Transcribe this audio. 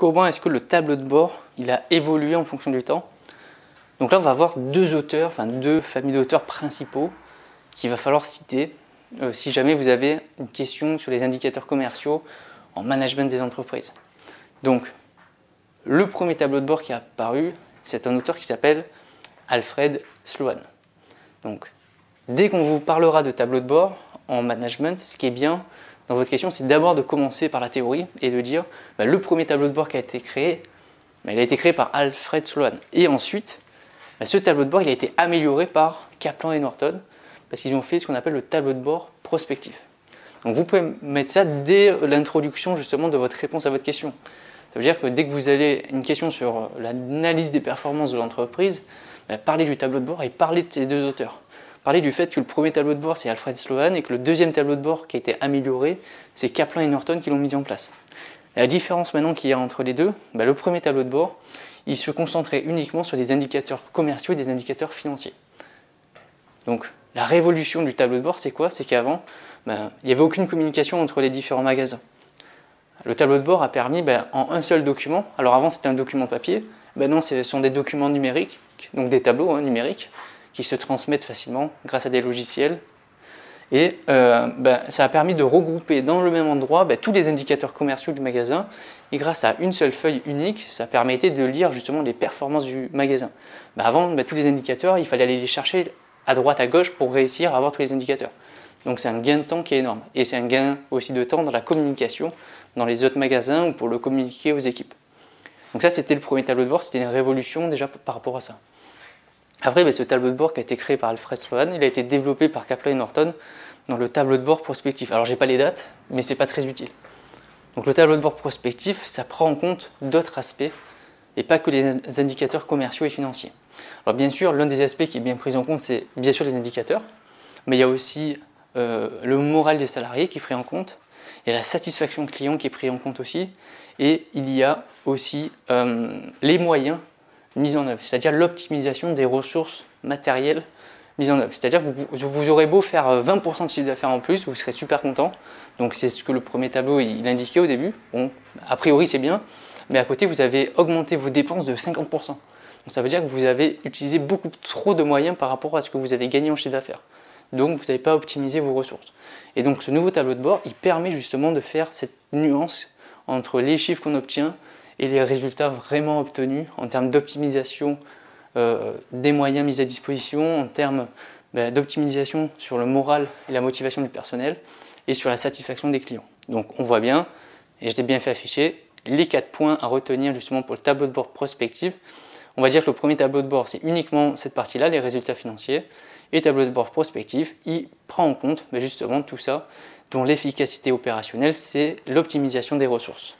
comment est-ce que le tableau de bord il a évolué en fonction du temps. Donc là, on va avoir deux auteurs, enfin deux familles d'auteurs principaux qu'il va falloir citer si jamais vous avez une question sur les indicateurs commerciaux en management des entreprises. Donc, le premier tableau de bord qui est apparu, c'est un auteur qui s'appelle Alfred Sloan. Donc, dès qu'on vous parlera de tableau de bord en management, ce qui est bien dans votre question, c'est d'abord de commencer par la théorie et de dire le premier tableau de bord qui a été créé, il a été créé par Alfred Sloan. Et ensuite, ce tableau de bord il a été amélioré par Kaplan et Norton parce qu'ils ont fait ce qu'on appelle le tableau de bord prospectif. Donc vous pouvez mettre ça dès l'introduction justement de votre réponse à votre question. Ça veut dire que dès que vous avez une question sur l'analyse des performances de l'entreprise, parlez du tableau de bord et parlez de ces deux auteurs. Parlez du fait que le premier tableau de bord c'est Alfred Sloan et que le deuxième tableau de bord qui a été amélioré c'est Kaplan et Norton qui l'ont mis en place. La différence maintenant qu'il y a entre les deux, le premier tableau de bord il se concentrait uniquement sur des indicateurs commerciaux et des indicateurs financiers. Donc la révolution du tableau de bord c'est quoi? C'est qu'avant il n'y avait aucune communication entre les différents magasins. Le tableau de bord a permis en un seul document, alors avant c'était un document papier, maintenant ce sont des documents numériques, donc des tableaux numériques qui se transmettent facilement grâce à des logiciels. Et ça a permis de regrouper dans le même endroit tous les indicateurs commerciaux du magasin. Et grâce à une seule feuille unique, ça permettait de lire justement les performances du magasin. Avant, tous les indicateurs, il fallait aller les chercher à droite, à gauche pour réussir à avoir tous les indicateurs. Donc c'est un gain de temps qui est énorme. Et c'est un gain aussi de temps dans la communication dans les autres magasins ou pour le communiquer aux équipes. Donc ça, c'était le premier tableau de bord, c'était une révolution déjà par rapport à ça. Après, ce tableau de bord qui a été créé par Alfred Sloan, il a été développé par Kaplan et Norton dans le tableau de bord prospectif. Alors, j'ai pas les dates, mais c'est pas très utile. Donc, le tableau de bord prospectif, ça prend en compte d'autres aspects et pas que les indicateurs commerciaux et financiers. Alors, bien sûr, l'un des aspects qui est bien pris en compte, c'est bien sûr les indicateurs, mais il y a aussi le moral des salariés qui est pris en compte, il y a la satisfaction client qui est pris en compte aussi, et il y a aussi les moyens mis en œuvre, c'est-à-dire l'optimisation des ressources matérielles mises en œuvre. C'est-à-dire que vous aurez beau faire 20% de chiffre d'affaires en plus, vous serez super content. Donc c'est ce que le premier tableau il indiquait au début. Bon, a priori c'est bien, mais à côté vous avez augmenté vos dépenses de 50%. Donc ça veut dire que vous avez utilisé beaucoup trop de moyens par rapport à ce que vous avez gagné en chiffre d'affaires. Donc vous n'avez pas optimisé vos ressources. Et donc ce nouveau tableau de bord, il permet justement de faire cette nuance entre les chiffres qu'on obtient et les résultats vraiment obtenus en termes d'optimisation des moyens mis à disposition, en termes d'optimisation sur le moral et la motivation du personnel et sur la satisfaction des clients. Donc on voit bien, et je l'ai bien fait afficher, les 4 points à retenir justement pour le tableau de bord prospectif. On va dire que le premier tableau de bord, c'est uniquement cette partie-là, les résultats financiers, et le tableau de bord prospectif, il prend en compte justement tout ça, dont l'efficacité opérationnelle, c'est l'optimisation des ressources.